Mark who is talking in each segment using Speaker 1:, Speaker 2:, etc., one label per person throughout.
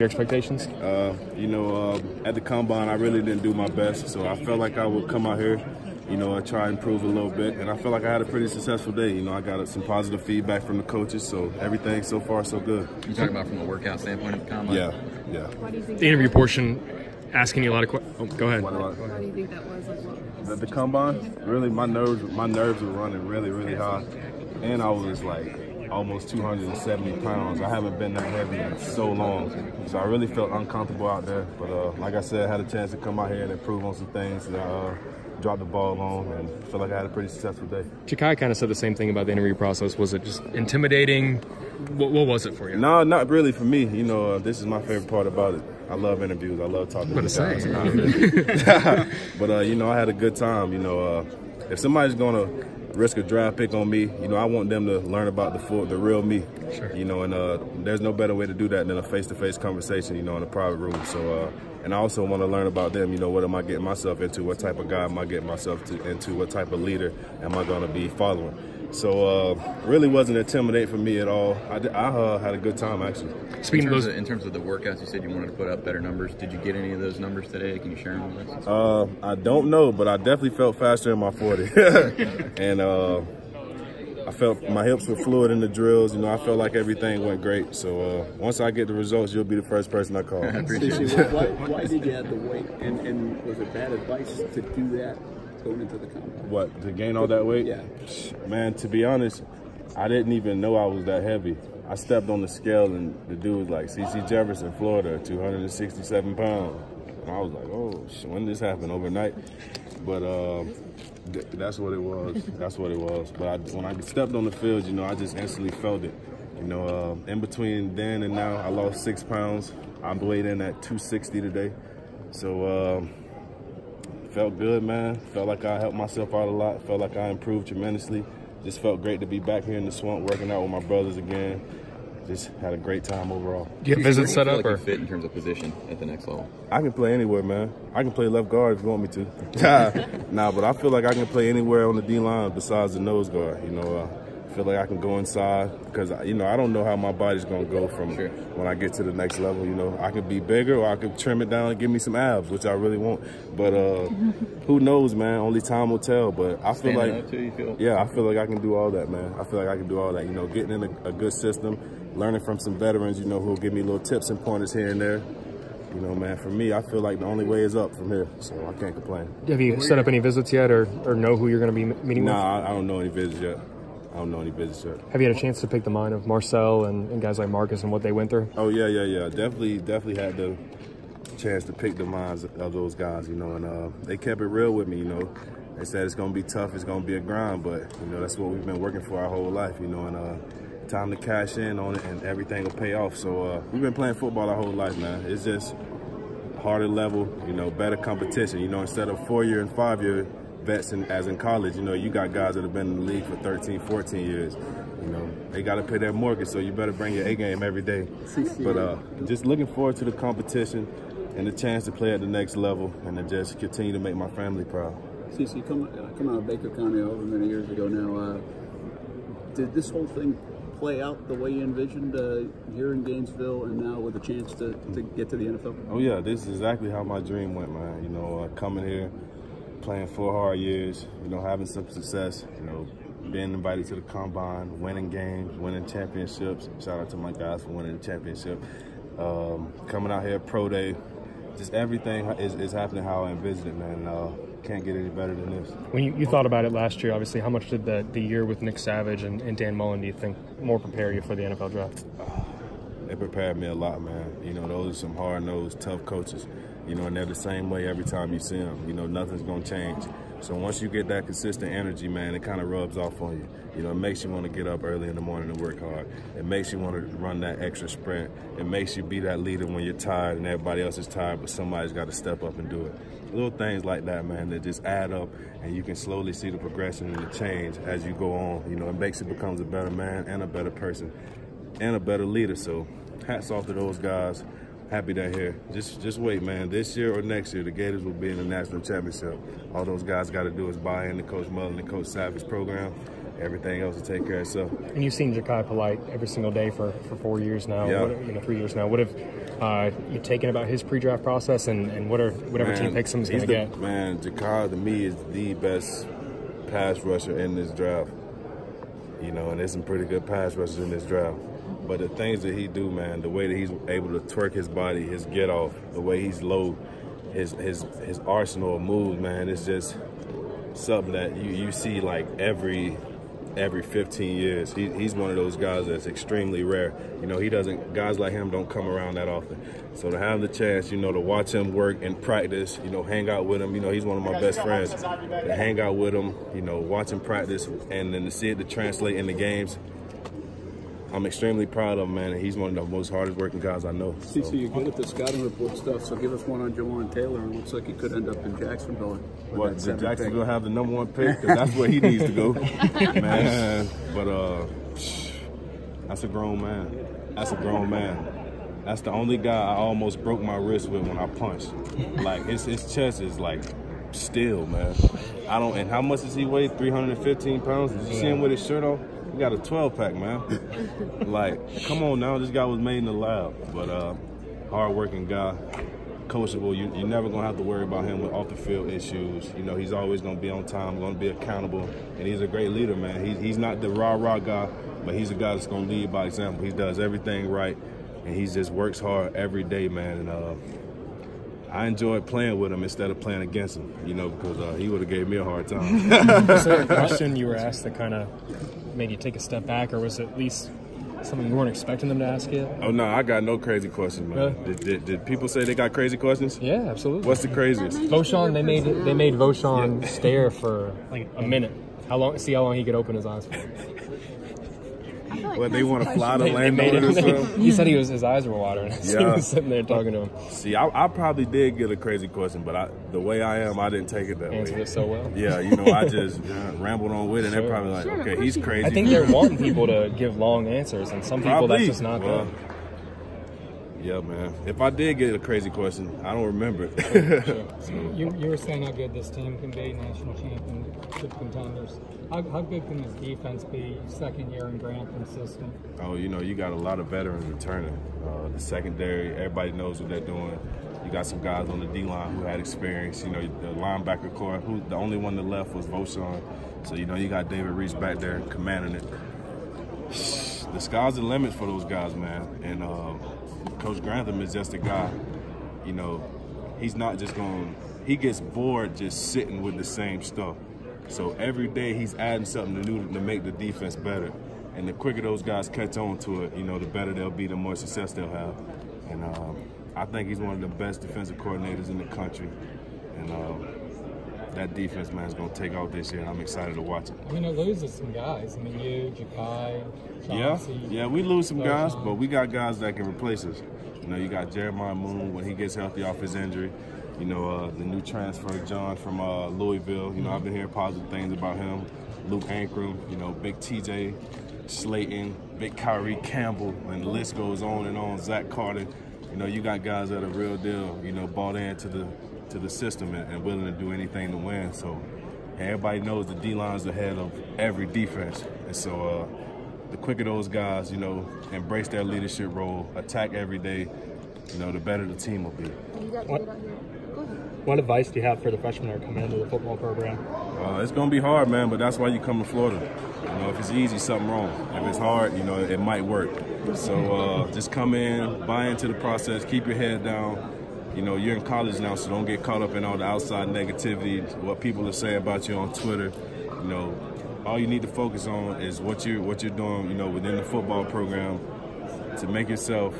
Speaker 1: Your expectations?
Speaker 2: At the combine, I really didn't do my best, so I felt like I would come out here, try and improve a little bit, and I felt like I had a pretty successful day. I got some positive feedback from the coaches, so everything so far so good.
Speaker 3: You talking about from a workout standpoint at the combine?
Speaker 2: Yeah.
Speaker 1: The interview portion, asking you a lot of questions. Oh, go ahead.
Speaker 4: Why do you think that was as well?
Speaker 2: At the combine, really, my nerves were running really, really high, and I was like almost 270 pounds. I haven't been that heavy in so long, so I really felt uncomfortable out there. But like I said, I had a chance to come out here and improve on some things that I dropped the ball on, and feel like I had a pretty successful day.
Speaker 1: Chikai kind of said the same thing about the interview process. Was it just intimidating? What was it for you?
Speaker 2: No, not really for me. This is my favorite part about it. I love interviews. I love talking to guys. But I had a good time. If somebody's gonna risk a draft pick on me, I want them to learn about the real me.
Speaker 1: Sure.
Speaker 2: And there's no better way to do that than a face-to-face conversation, in a private room. So, and I also want to learn about them. What am I getting myself into? What type of guy am I getting myself into? What type of leader am I going to be following? So, really wasn't intimidating for me at all. I had a good time, actually.
Speaker 3: In terms of the workouts, you said you wanted to put up better numbers. Did you get any of those numbers today? Can you share them with us?
Speaker 2: I don't know, but I definitely felt faster in my 40. And I felt my hips were fluid in the drills. I felt like everything went great. So once I get the results, you'll be the first person I call.
Speaker 3: I appreciate it.
Speaker 5: Why did you have to wait? And was it bad advice to do that going into the combine?
Speaker 2: What, to gain all that weight?
Speaker 5: Yeah.
Speaker 2: Man, to be honest, I didn't even know I was that heavy. I stepped on the scale and the dude was like, CeCe Jefferson, Florida, 267 pounds. And I was like, oh, when did this happen? Overnight? But that's what it was. That's what it was. But when I stepped on the field, I just instantly felt it. In between then and now, I lost 6 pounds. I'm weighed in at 260 today. So felt good, man. Felt like I helped myself out a lot. Felt like I improved tremendously. Just felt great to be back here in the swamp working out with my brothers again. Just had a great time overall.
Speaker 1: Do you have visits set up?
Speaker 3: Or fit in terms of position at the next level?
Speaker 2: I can play anywhere, man. I can play left guard if you want me to. Nah, but I feel like I can play anywhere on the D-line besides the nose guard. I feel like I can go inside because, I don't know how my body's going to go from when I get to the next level. I could be bigger or I could trim it down and give me some abs, which I really want. But who knows, man? Only time will tell. But I feel like, I feel like I can do all that, man. I feel like I can do all that. Getting in a good system, learning from some veterans, who will give me little tips and pointers here and there. Man, for me, I feel like the only way is up from here, so I can't complain.
Speaker 1: Have you set up any visits yet or know who you're going to be meeting with?
Speaker 2: Nah, I don't know any visits yet. Have
Speaker 1: you had a chance to pick the mind of Marcel and guys like Marcus and what they went through?
Speaker 2: Oh, yeah. Definitely had the chance to pick the minds of those guys, and they kept it real with me, They said it's going to be tough, it's going to be a grind, but, that's what we've been working for our whole life, and time to cash in on it and everything will pay off. So we've been playing football our whole life, man. It's just harder level, better competition. Instead of 4-year and 5-year vets as in college, you got guys that have been in the league for 13, 14 years. They got to pay their mortgage, so you better bring your A game every day. But just looking forward to the competition and the chance to play at the next level and to just continue to make my family proud.
Speaker 5: CeCe, come out of Baker County over many years ago now. Did this whole thing play out the way you envisioned here in Gainesville and now with a chance to get to the NFL?
Speaker 2: Oh, yeah. This is exactly how my dream went, man. Coming here, playing 4 hard years, having some success, being invited to the combine, winning games, winning championships. Shout out to my guys for winning the championship. Coming out here, pro day, just everything is happening how I envisioned it, man. Can't get any better than this. When
Speaker 1: you thought about it last year, obviously, how much did the year with Nick Savage and Dan Mullen, do you think, more prepare you for the NFL draft?
Speaker 2: It prepared me a lot, man. Those are some hard-nosed, tough coaches. And they're the same way every time you see them. Nothing's going to change. So once you get that consistent energy, man, it kind of rubs off on you. It makes you want to get up early in the morning and work hard. It makes you want to run that extra sprint. It makes you be that leader when you're tired and everybody else is tired, but somebody's got to step up and do it. Little things like that, man, that just add up, and you can slowly see the progression and the change as you go on. It makes you become a better man and a better person and a better leader. So hats off to those guys. Happy they're here. Just wait, man. This year or next year, the Gators will be in the national championship. All those guys got to do is buy into Coach Mullen and Coach Savage's program, everything else will take care of itself.
Speaker 1: And you've seen Ja'Kai Polite every single day for 4 years now,
Speaker 2: Yeah.
Speaker 1: 3 years now. What have you taken about his pre-draft process and whatever team picks him is going to get?
Speaker 2: Man, Ja'Kai to me is the best pass rusher in this draft. You know, and there's some pretty good pass rushers in this draft. But the things that he do, man, the way that he's able to twerk his body, his get off, the way he's low, his arsenal of moves, man, it's just something that you see like every 15 years. He's one of those guys that's extremely rare. You know, guys like him don't come around that often. So to have the chance, you know, to watch him work and practice, you know, hang out with him, you know, he's one of my best friends. To hang out with him, you know, watch him practice, and then to see it to translate into games, I'm extremely proud of him, man. And he's one of the most hardest working guys I know.
Speaker 5: CeCe, you're good at the scouting report stuff, so give us one on Jawan Taylor. It looks like he could end up in Jacksonville.
Speaker 2: What, did Jacksonville have the #1 pick? Because that's where he needs to go. Man, but that's a grown man. That's a grown man. That's the only guy I almost broke my wrist with when I punched. Like, his chest is like steel, man. And how much does he weigh? 315 pounds? Did you see him with his shirt on? He got a 12-pack, man. Like, come on now, this guy was made in the lab. But hard-working guy, coachable. You're never going to have to worry about him with off-the-field issues. You know, he's always going to be on time, going to be accountable. And he's a great leader, man. He's not the rah-rah guy, but he's a guy that's going to lead by example. He does everything right, and he just works hard every day, man. And I enjoyed playing with him instead of playing against him, you know, because he would have gave me a hard time.
Speaker 1: Was there a question you were asked that kind of made you take a step back, or was it at least something you weren't expecting them to ask you?
Speaker 2: Oh, no, I got no crazy questions, man.
Speaker 1: Really?
Speaker 2: Did people say they got crazy questions?
Speaker 1: Yeah, absolutely.
Speaker 2: What's the craziest?
Speaker 1: Voshan, they made Voshan stare for like a minute. See how long he could open his eyes for.
Speaker 2: What, they want to fly to land
Speaker 1: made
Speaker 2: on it or something?
Speaker 1: He said his eyes were watering. He was sitting there talking to him.
Speaker 2: See, I probably did get a crazy question, but the way I am, I didn't take it that way.
Speaker 1: Answered it so well.
Speaker 2: Yeah, you know, I just rambled on with it, and they're probably like, okay, he's crazy.
Speaker 1: I think they're wanting people to give long answers, and some people that's just not good.
Speaker 2: Yeah, man. If I did get a crazy question, I don't remember it.
Speaker 6: You were saying how good this team can be, national championship contenders. How good can this defense be, second year in Grantham's system?
Speaker 2: Oh, you know, you got a lot of veterans returning. The secondary, everybody knows what they're doing. You got some guys on the D-line who had experience. You know, the linebacker core, the only one that left was Voshan. So, you know, you got David Reese back there commanding it. The sky's the limit for those guys, man. And Coach Grantham is just a guy, you know, he's not just going, he gets bored just sitting with the same stuff. So every day he's adding something new to make the defense better. And the quicker those guys catch on to it, you know, the better they'll be, the more success they'll have. And I think he's one of the best defensive coordinators in the country. And that defense, man, is going to take off this year, and I'm excited to watch it.
Speaker 6: I mean, it loses some guys. I mean, you, Ja'Kai, Chauncey.
Speaker 2: Yeah, we lose some guys, but we got guys that can replace us. You know, you got Jeremiah Moon when he gets healthy off his injury. You know, the new transfer, John from Louisville. You know, I've been hearing positive things about him. Luke Ankrum, you know, big TJ Slayton, big Kyrie Campbell, and the list goes on and on. Zach Carter. You know, you got guys that are real deal, you know, bought into the system and willing to do anything to win. So everybody knows the D-line's ahead of every defense. And so the quicker those guys, you know, embrace their leadership role, attack every day, you know, the better the team will be.
Speaker 7: What advice do you have for the freshmen that are coming into the football program?
Speaker 2: It's going to be hard, man, but that's why you come to Florida. You know, if it's easy, something wrong. If it's hard, you know, it might work. So just come in, buy into the process, keep your head down. You know, you're in college now, so don't get caught up in all the outside negativity, what people are saying about you on Twitter. You know, all you need to focus on is what you're doing, you know, within the football program to make yourself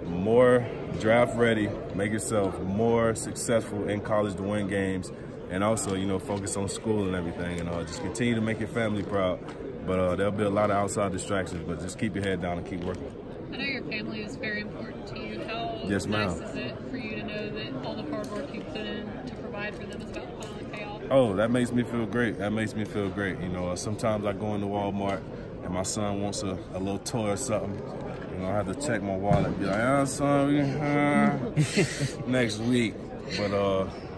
Speaker 2: more draft ready, make yourself more successful in college to win games, and also, you know, focus on school and everything, and just continue to make your family proud. But there'll be a lot of outside distractions, but just keep your head down and keep working.
Speaker 4: I know your family is very important to you. How
Speaker 2: Yes, ma'am.
Speaker 4: nice is it for you to know that all the hard work you put in to provide for them is about to finally pay off?
Speaker 2: Oh, that makes me feel great. That makes me feel great. You know, sometimes I go into Walmart and my son wants a little toy or something. You know, I have to check my wallet and be like, son, next week. But,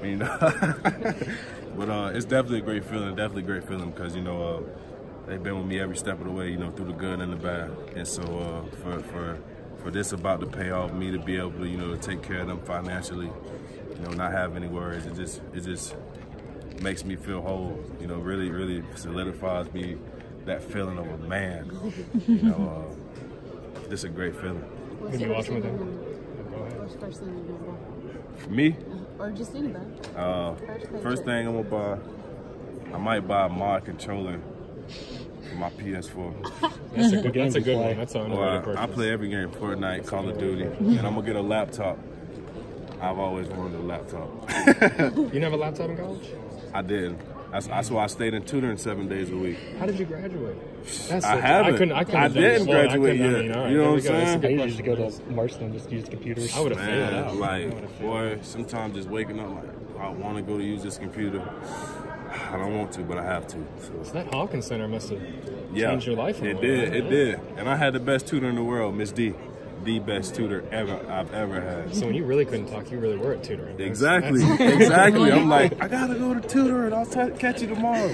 Speaker 2: you know, but it's definitely a great feeling, because, you know, they've been with me every step of the way, you know, through the good and the bad. And so for this about to pay off, me to be able to, you know, to take care of them financially, you know, not have any worries, it just makes me feel whole, you know, really solidifies me that feeling of a man. You know, just a great feeling.
Speaker 1: When you watch with him?
Speaker 8: What's the first thing you're gonna buy?
Speaker 2: For me?
Speaker 8: Or just anybody.
Speaker 2: First thing I'm gonna buy, I might buy a mod controller for my PS4.
Speaker 1: That's a good one. That's an underrated purchase.
Speaker 2: I play every game, Fortnite, Call of Duty, and I'm gonna get a laptop. I've always wanted a laptop.
Speaker 1: You didn't have a laptop in college?
Speaker 2: I didn't. That's why I stayed in tutoring 7 days a week.
Speaker 1: How did you graduate?
Speaker 2: I haven't. I didn't graduate yet. You know what I'm saying?
Speaker 7: I usually just go to Marston and just use computers.
Speaker 1: I would have figured it out.
Speaker 2: Like, boy, sometimes just waking up like, I want to go to use this computer. I don't want to, but I have to.
Speaker 1: So that Hawkins Center must have changed your life.
Speaker 2: It did. And I had the best tutor in the world, Miss D. The best tutor I've ever had.
Speaker 1: So when you really couldn't talk, you really were at tutoring.
Speaker 2: Exactly. I'm like, I gotta go to tutor and I'll catch you tomorrow.